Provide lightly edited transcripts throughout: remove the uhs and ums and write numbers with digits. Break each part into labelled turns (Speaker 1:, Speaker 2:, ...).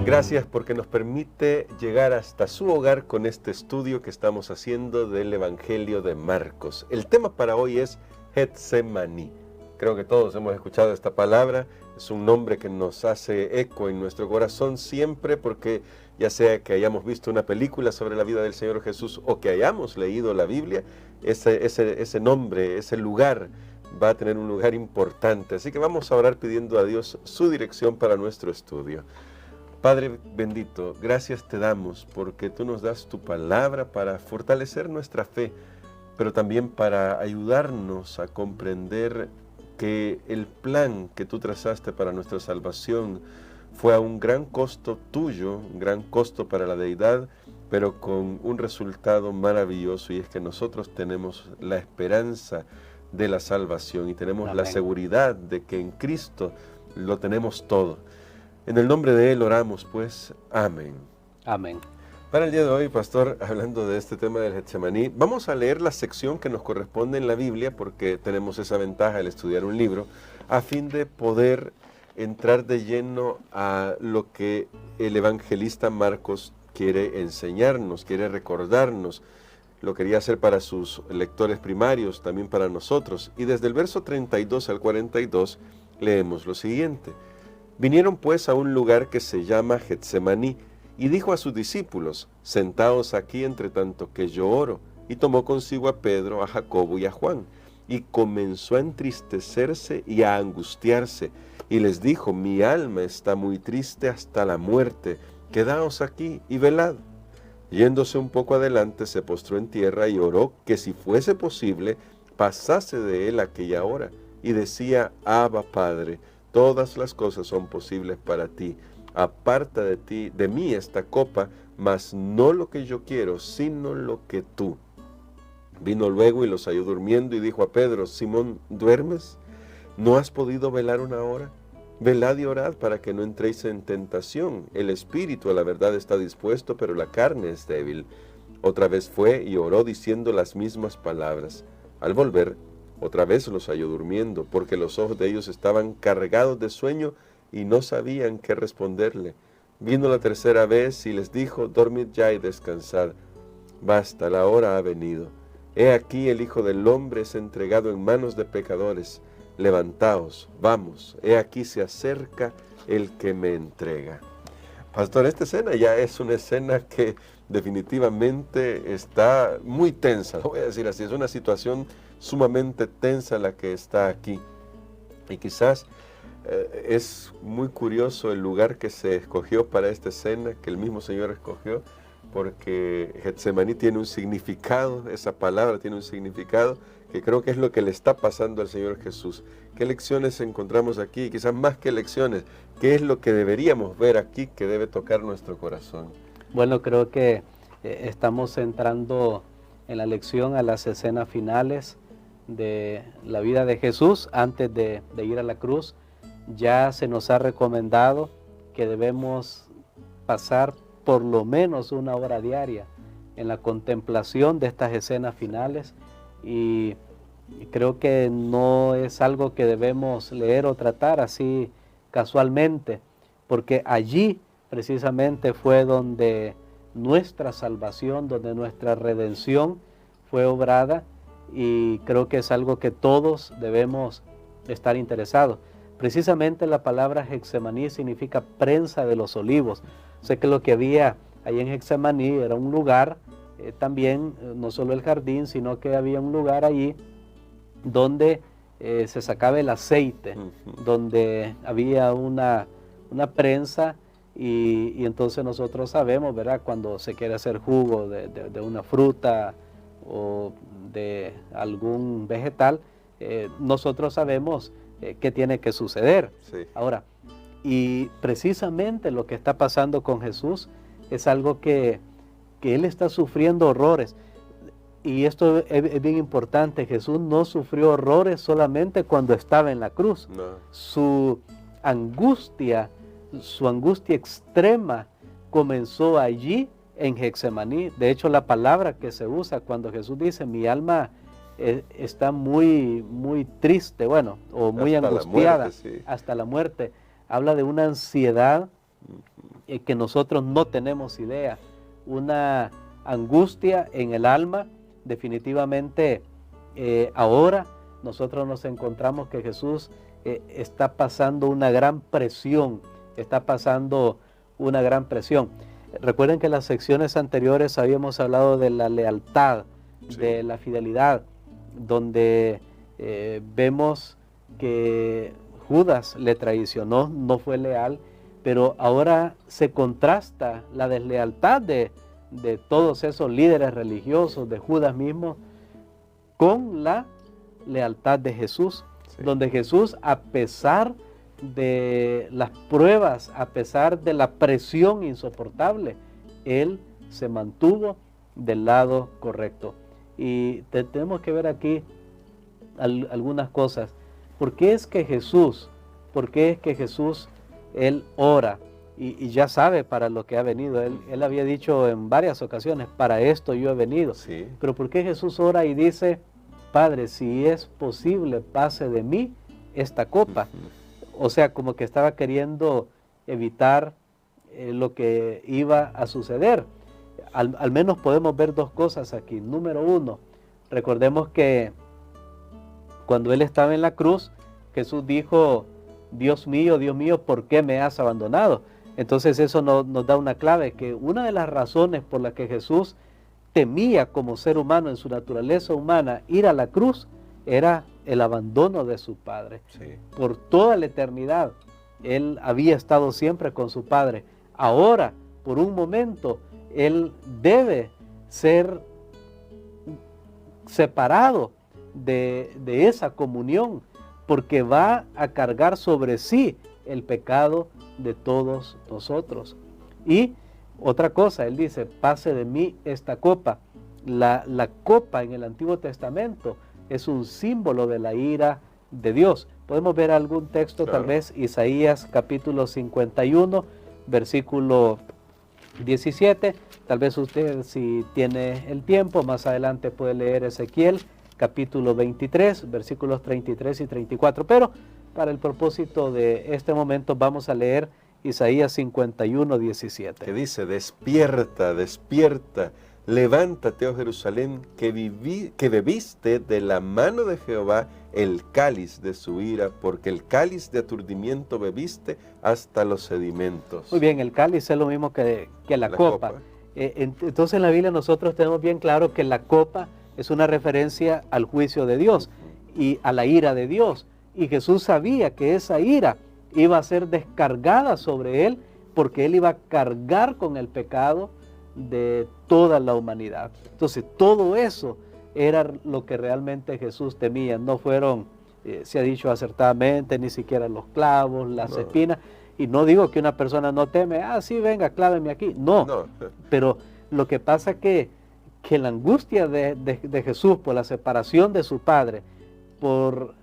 Speaker 1: Gracias porque nos permite llegar hasta su hogar con este estudio que estamos haciendo del Evangelio de Marcos. El tema para hoy es Getsemaní. Creo que todos hemos escuchado esta palabra. Es un nombre que nos hace eco en nuestro corazón siempre porque ya sea que hayamos visto una película sobre la vida del Señor Jesús o que hayamos leído la Biblia, ese nombre, ese lugar va a tener un lugar importante. Así que vamos a orar pidiendo a Dios su dirección para nuestro estudio. Padre bendito, gracias te damos porque tú nos das tu palabra para fortalecer nuestra fe, pero también para ayudarnos a comprender que el plan que tú trazaste para nuestra salvación fue a un gran costo tuyo, un gran costo para la deidad, pero con un resultado maravilloso, y es que nosotros tenemos la esperanza de la salvación y tenemos la seguridad de que en Cristo lo tenemos todo. En el nombre de Él oramos, pues. Amén.
Speaker 2: Amén.
Speaker 1: Para el día de hoy, pastor, hablando de este tema del Getsemaní, vamos a leer la sección que nos corresponde en la Biblia, porque tenemos esa ventaja al estudiar un libro, a fin de poder entrar de lleno a lo que el evangelista Marcos quiere enseñarnos, quiere recordarnos. Lo quería hacer para sus lectores primarios, también para nosotros. Y desde el verso 32 al 42 leemos lo siguiente. Vinieron pues a un lugar que se llama Getsemaní, y dijo a sus discípulos, sentaos aquí entre tanto que yo oro. Y tomó consigo a Pedro, a Jacobo y a Juan, y comenzó a entristecerse y a angustiarse, y les dijo, mi alma está muy triste hasta la muerte, quedaos aquí y velad. Yéndose un poco adelante, se postró en tierra y oró que si fuese posible, pasase de él aquella hora, y decía, Abba, Padre, todas las cosas son posibles para ti. Aparta de mí esta copa, mas no lo que yo quiero, sino lo que tú. Vino luego y los halló durmiendo y dijo a Pedro, Simón, ¿duermes? ¿No has podido velar una hora? Velad y orad para que no entréis en tentación. El espíritu a la verdad está dispuesto, pero la carne es débil. Otra vez fue y oró diciendo las mismas palabras. Al volver, otra vez los halló durmiendo, porque los ojos de ellos estaban cargados de sueño y no sabían qué responderle. Vino la tercera vez y les dijo, dormid ya y descansad. Basta, la hora ha venido. He aquí el Hijo del Hombre es entregado en manos de pecadores. Levantaos, vamos, he aquí se acerca el que me entrega. Pastor, esta escena ya es una escena que definitivamente está muy tensa, lo voy a decir así, es una situación sumamente tensa la que está aquí. Y quizás es muy curioso el lugar que se escogió para esta escena, que el mismo Señor escogió, porque Getsemaní tiene un significado, esa palabra tiene un significado, que creo que es lo que le está pasando al Señor Jesús. ¿Qué lecciones encontramos aquí? Quizás más que lecciones, ¿qué es lo que deberíamos ver aquí que debe tocar nuestro corazón?
Speaker 2: Bueno, creo que estamos entrando en la lección a las escenas finales de la vida de Jesús antes de ir a la cruz. Ya se nos ha recomendado que debemos pasar por lo menos una hora diaria en la contemplación de estas escenas finales, y creo que no es algo que debemos leer o tratar así casualmente, porque allí precisamente fue donde nuestra salvación, donde nuestra redención fue obrada, y creo que es algo que todos debemos estar interesados. Precisamente la palabra Getsemaní significa prensa de los olivos. Sé que lo que había ahí en Getsemaní era un lugar, también no solo el jardín, sino que había un lugar allí donde se sacaba el aceite, donde había una prensa, y entonces nosotros sabemos, ¿verdad?, cuando se quiere hacer jugo de una fruta o de algún vegetal, nosotros sabemos qué tiene que suceder.
Speaker 1: Sí.
Speaker 2: Ahora, y precisamente lo que está pasando con Jesús es algo que Él está sufriendo horrores. Y esto es bien importante, Jesús no sufrió horrores solamente cuando estaba en la cruz.
Speaker 1: No.
Speaker 2: Su angustia extrema comenzó allí en Getsemaní. De hecho, la palabra que se usa cuando Jesús dice, mi alma está muy, muy triste, bueno, o muy
Speaker 1: hasta
Speaker 2: angustiada,
Speaker 1: la muerte, sí.
Speaker 2: hasta la muerte, habla de una ansiedad que nosotros no tenemos idea, una angustia en el alma. Definitivamente ahora nosotros nos encontramos que Jesús está pasando una gran presión, Recuerden que en las secciones anteriores habíamos hablado de la lealtad, sí, de la fidelidad, donde vemos que Judas le traicionó, no fue leal, pero ahora se contrasta la deslealtad de todos esos líderes religiosos, de Judas mismo, con la lealtad de Jesús, sí, donde Jesús, a pesar de las pruebas, a pesar de la presión insoportable, Él se mantuvo del lado correcto. Y tenemos que ver aquí algunas cosas. ¿Por qué es que Jesús, Él ora? Y ya sabe para lo que ha venido. Él había dicho en varias ocasiones, para esto yo he venido. Sí. Pero ¿por qué Jesús ora y dice, Padre, si es posible, pase de mí esta copa? O sea, como que estaba queriendo evitar lo que iba a suceder. Al menos podemos ver dos cosas aquí. Número uno, recordemos que cuando Él estaba en la cruz, Jesús dijo, Dios mío, ¿por qué me has abandonado? Entonces eso nos da una clave, que una de las razones por las que Jesús temía como ser humano, en su naturaleza humana, ir a la cruz, era el abandono de su Padre. Sí. Por toda la eternidad, Él había estado siempre con su Padre. Ahora, por un momento, Él debe ser separado de esa comunión, porque va a cargar sobre sí el pecado de todos nosotros. Y otra cosa, Él dice, pase de mí esta copa. La copa en el Antiguo Testamento es un símbolo de la ira de Dios. Podemos ver algún texto, claro, tal vez Isaías capítulo 51, versículo 17. Tal vez usted, si tiene el tiempo, más adelante puede leer Ezequiel capítulo 23, versículos 33 y 34. Pero para el propósito de este momento vamos a leer Isaías 51, 17.
Speaker 1: Que dice, despierta, despierta, levántate, oh Jerusalén, que bebiste de la mano de Jehová el cáliz de su ira, porque el cáliz de aturdimiento bebiste hasta los sedimentos.
Speaker 2: Muy bien, el cáliz es lo mismo que la copa. Entonces en la Biblia nosotros tenemos bien claro que la copa es una referencia al juicio de Dios y a la ira de Dios. Y Jesús sabía que esa ira iba a ser descargada sobre Él, porque Él iba a cargar con el pecado de toda la humanidad. Entonces todo eso era lo que realmente Jesús temía. No fueron, se ha dicho acertadamente, ni siquiera los clavos, las espinas. Y no digo que una persona no teme, sí, venga, cláveme aquí. No. Pero lo que pasa que la angustia de Jesús por la separación de su Padre, por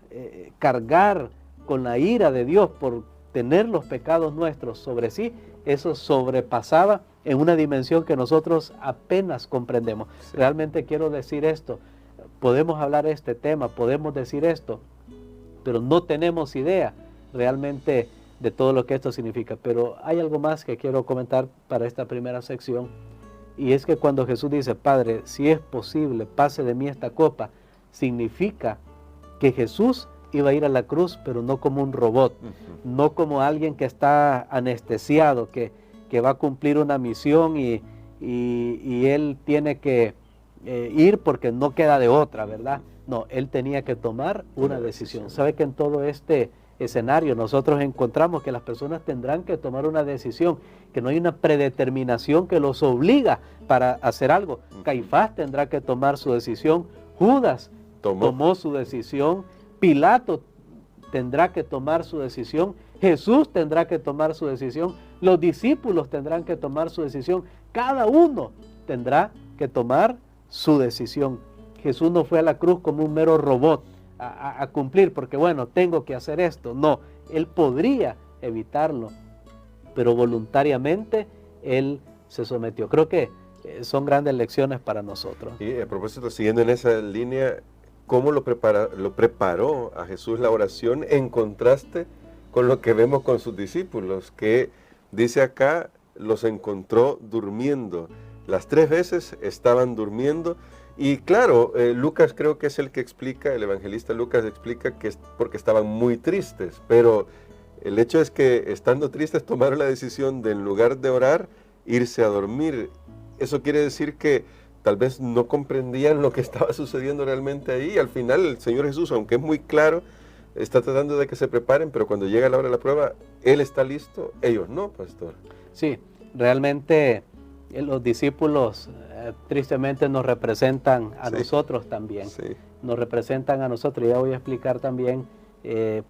Speaker 2: cargar con la ira de Dios, por tener los pecados nuestros sobre sí, eso sobrepasaba en una dimensión que nosotros apenas comprendemos. Sí. Realmente quiero decir esto, podemos hablar de este tema, podemos decir esto, pero no tenemos idea realmente de todo lo que esto significa. Pero hay algo más que quiero comentar para esta primera sección, y es que cuando Jesús dice, Padre, si es posible, pase de mí esta copa, significa que Jesús iba a ir a la cruz, pero no como un robot, no como alguien que está anestesiado, que va a cumplir una misión y él tiene que ir porque no queda de otra, ¿verdad? No, él tenía que tomar una decisión. ¿Sabe que en todo este escenario nosotros encontramos que las personas tendrán que tomar una decisión, que no hay una predeterminación que los obliga para hacer algo? Caifás tendrá que tomar su decisión, Judas tomó su decisión, Pilato tendrá que tomar su decisión, Jesús tendrá que tomar su decisión, los discípulos tendrán que tomar su decisión, cada uno tendrá que tomar su decisión. Jesús no fue a la cruz como un mero robot a cumplir, porque bueno, tengo que hacer esto. No, Él podría evitarlo, pero voluntariamente Él se sometió. Creo que son grandes lecciones para nosotros.
Speaker 1: Y a propósito, siguiendo en esa línea, ¿cómo lo preparó a Jesús la oración en contraste con lo que vemos con sus discípulos? Que dice acá, los encontró durmiendo. Las 3 veces estaban durmiendo. Y claro, Lucas creo que es el que explica, el evangelista Lucas explica que es porque estaban muy tristes, pero el hecho es que estando tristes tomaron la decisión de, en lugar de orar, irse a dormir. Eso quiere decir que tal vez no comprendían lo que estaba sucediendo realmente ahí. Al final el Señor Jesús, aunque es muy claro, está tratando de que se preparen, pero cuando llega la hora de la prueba, Él está listo, ellos no, pastor.
Speaker 2: Sí, realmente los discípulos tristemente nos representan a nosotros también. Sí. Nos representan a nosotros. Ya voy a explicar también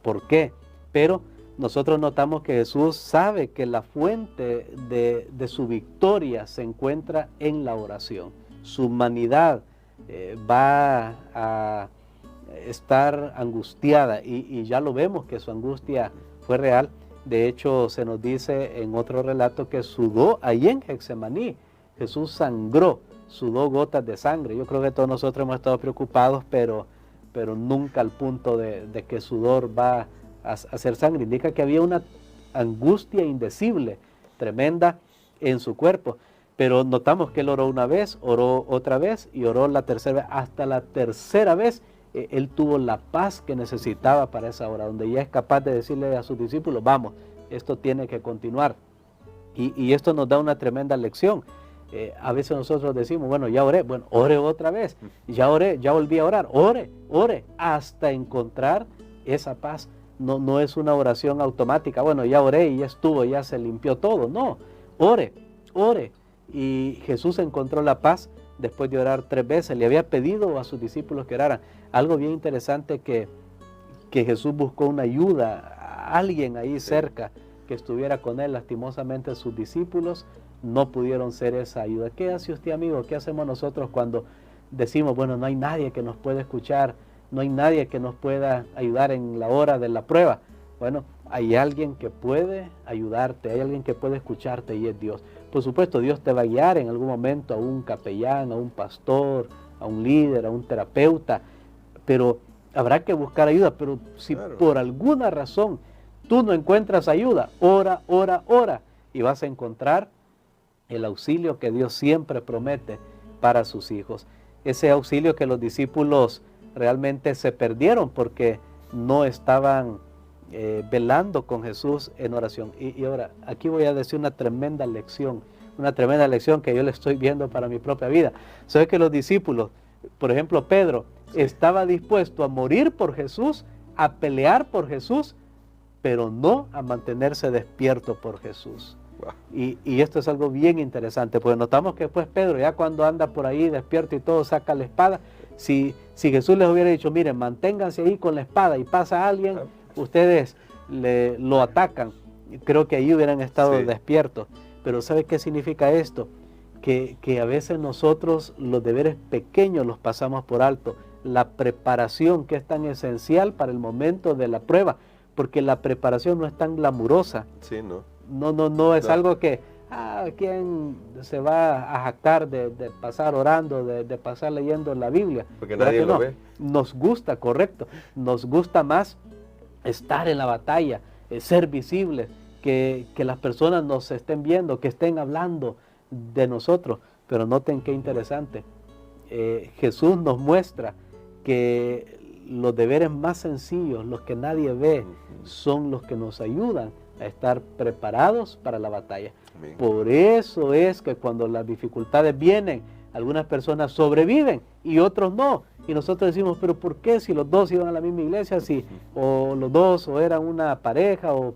Speaker 2: por qué. Pero nosotros notamos que Jesús sabe que la fuente de su victoria se encuentra en la oración. Su humanidad va a estar angustiada y ya lo vemos que su angustia fue real. De hecho, se nos dice en otro relato que sudó allí en Getsemaní. Jesús sangró, sudó gotas de sangre. Yo creo que todos nosotros hemos estado preocupados, pero nunca al punto de que sudor va a hacer sangre. Indica que había una angustia indecible, tremenda en su cuerpo. Pero notamos que él oró una vez, oró otra vez y oró la tercera vez. Hasta la tercera vez él tuvo la paz que necesitaba para esa hora, donde ya es capaz de decirle a sus discípulos, vamos, esto tiene que continuar. Y esto nos da una tremenda lección. A veces nosotros decimos, bueno, ya oré, bueno, ore otra vez, ya oré, ya volví a orar, ore, hasta encontrar esa paz. No es una oración automática, bueno, ya oré y ya estuvo, ya se limpió todo. No, ore. Y Jesús encontró la paz después de orar 3 veces. Le había pedido a sus discípulos que oraran. Algo bien interesante que Jesús buscó una ayuda, a alguien ahí cerca que estuviera con él. Lastimosamente sus discípulos no pudieron ser esa ayuda. ¿Qué hace usted, amigo? ¿Qué hacemos nosotros cuando decimos, bueno, no hay nadie que nos pueda escuchar, no hay nadie que nos pueda ayudar en la hora de la prueba? Bueno, hay alguien que puede ayudarte, hay alguien que puede escucharte y es Dios. Por supuesto, Dios te va a guiar en algún momento a un capellán, a un pastor, a un líder, a un terapeuta, pero habrá que buscar ayuda. Pero si por alguna razón tú no encuentras ayuda, ora y vas a encontrar el auxilio que Dios siempre promete para sus hijos. Ese auxilio que los discípulos realmente se perdieron porque no estaban velando con Jesús en oración. Y ahora, aquí voy a decir una tremenda lección que yo le estoy viendo para mi propia vida. ¿Sabes que los discípulos, por ejemplo Pedro, estaba dispuesto a morir por Jesús, a pelear por Jesús, pero no a mantenerse despierto por Jesús? Y esto es algo bien interesante, porque notamos que después Pedro, ya cuando anda por ahí despierto y todo, saca la espada. Si Jesús les hubiera dicho, miren, manténganse ahí con la espada y pasa alguien, ustedes lo atacan, creo que ahí hubieran estado despiertos. Pero ¿sabe qué significa esto? Que a veces nosotros los deberes pequeños los pasamos por alto, la preparación que es tan esencial para el momento de la prueba, porque la preparación no es tan glamurosa.
Speaker 1: Sí, no.
Speaker 2: No es algo que, ¿quién se va a jactar de pasar orando, de pasar leyendo la Biblia?
Speaker 1: Porque nadie lo ve.
Speaker 2: Nos gusta, correcto, nos gusta más estar en la batalla, ser visibles, que las personas nos estén viendo, que estén hablando de nosotros. Pero noten qué interesante, Jesús nos muestra que los deberes más sencillos, los que nadie ve, son los que nos ayudan a estar preparados para la batalla. Amén. Por eso es que cuando las dificultades vienen, algunas personas sobreviven y otros no. Y nosotros decimos, pero ¿por qué si los dos iban a la misma iglesia? O los dos o eran una pareja o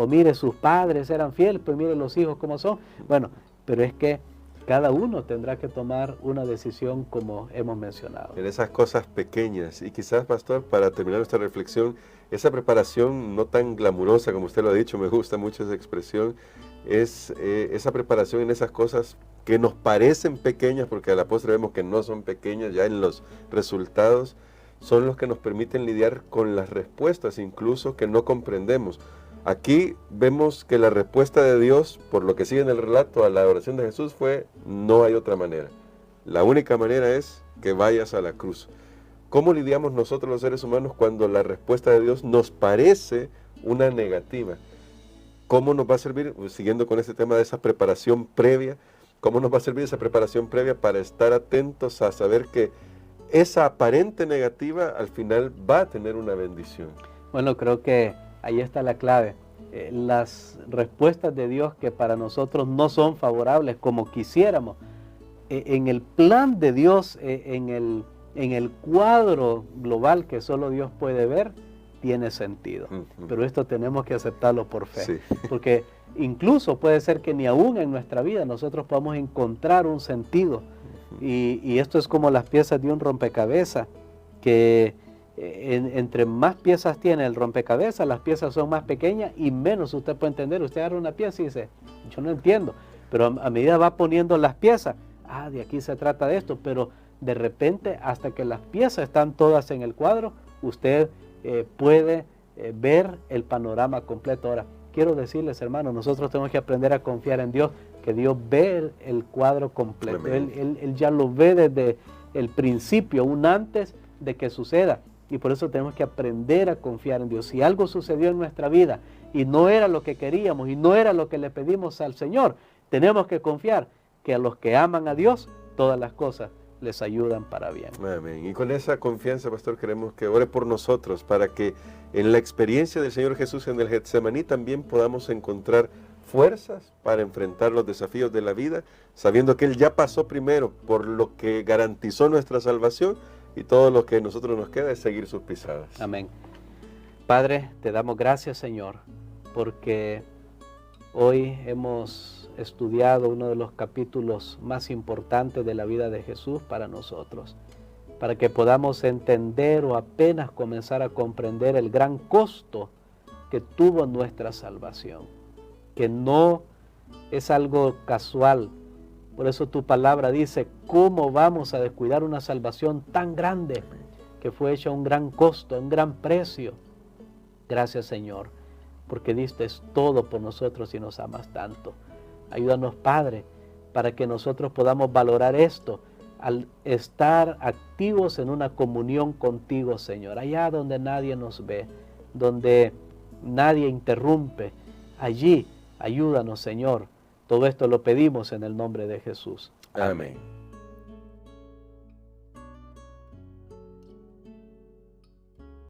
Speaker 2: mire, sus padres eran fieles, pero mire los hijos cómo son. Bueno, pero es que cada uno tendrá que tomar una decisión como hemos mencionado.
Speaker 1: En esas cosas pequeñas. Y quizás, pastor, para terminar nuestra reflexión, esa preparación no tan glamurosa como usted lo ha dicho, me gusta mucho esa expresión, es esa preparación en esas cosas que nos parecen pequeñas, porque a la postre vemos que no son pequeñas, ya en los resultados, son los que nos permiten lidiar con las respuestas, incluso que no comprendemos. Aquí vemos que la respuesta de Dios, por lo que sigue en el relato a la oración de Jesús, fue: no hay otra manera. La única manera es que vayas a la cruz. ¿Cómo lidiamos nosotros los seres humanos cuando la respuesta de Dios nos parece una negativa? ¿cómo nos va a servir, siguiendo con este tema de esa preparación previa, cómo nos va a servir esa preparación previa para estar atentos a saber que esa aparente negativa al final va a tener una bendición?
Speaker 2: Bueno, creo que ahí está la clave. Las respuestas de Dios que para nosotros no son favorables como quisiéramos, en el plan de Dios, en el cuadro global que solo Dios puede ver, tiene sentido. Pero esto tenemos que aceptarlo por fe.
Speaker 1: Sí.
Speaker 2: Porque incluso puede ser que ni aún en nuestra vida nosotros podamos encontrar un sentido. Y esto es como las piezas de un rompecabezas, que entre más piezas tiene el rompecabezas, las piezas son más pequeñas y menos usted puede entender. Usted agarra una pieza y dice, yo no entiendo, pero a medida va poniendo las piezas, de aquí se trata de esto, pero de repente hasta que las piezas están todas en el cuadro, usted puede ver el panorama completo. Ahora, quiero decirles, hermanos, nosotros tenemos que aprender a confiar en Dios, que Dios ve el cuadro completo. Él ya lo ve desde el principio, aún antes de que suceda. Y por eso tenemos que aprender a confiar en Dios. Si algo sucedió en nuestra vida y no era lo que queríamos y no era lo que le pedimos al Señor, tenemos que confiar que a los que aman a Dios, todas las cosas les ayudan para bien.
Speaker 1: Amén. Y con esa confianza, pastor, queremos que ore por nosotros para que en la experiencia del Señor Jesús en el Getsemaní también podamos encontrar fuerzas para enfrentar los desafíos de la vida, sabiendo que Él ya pasó primero por lo que garantizó nuestra salvación, y todo lo que a nosotros nos queda es seguir sus pisadas.
Speaker 2: Amén. Padre, te damos gracias, Señor, porque hoy hemos estudiado uno de los capítulos más importantes de la vida de Jesús para nosotros, para que podamos entender o apenas comenzar a comprender el gran costo que tuvo nuestra salvación, que no es algo casual. Por eso tu palabra dice, ¿cómo vamos a descuidar una salvación tan grande que fue hecha a un gran costo, a un gran precio? Gracias, Señor, porque diste todo por nosotros y nos amas tanto. Ayúdanos, Padre, para que nosotros podamos valorar esto al estar activos en una comunión contigo, Señor, allá donde nadie nos ve, donde nadie interrumpe. Allí, ayúdanos, Señor. Todo esto lo pedimos en el nombre de Jesús.
Speaker 1: Amén.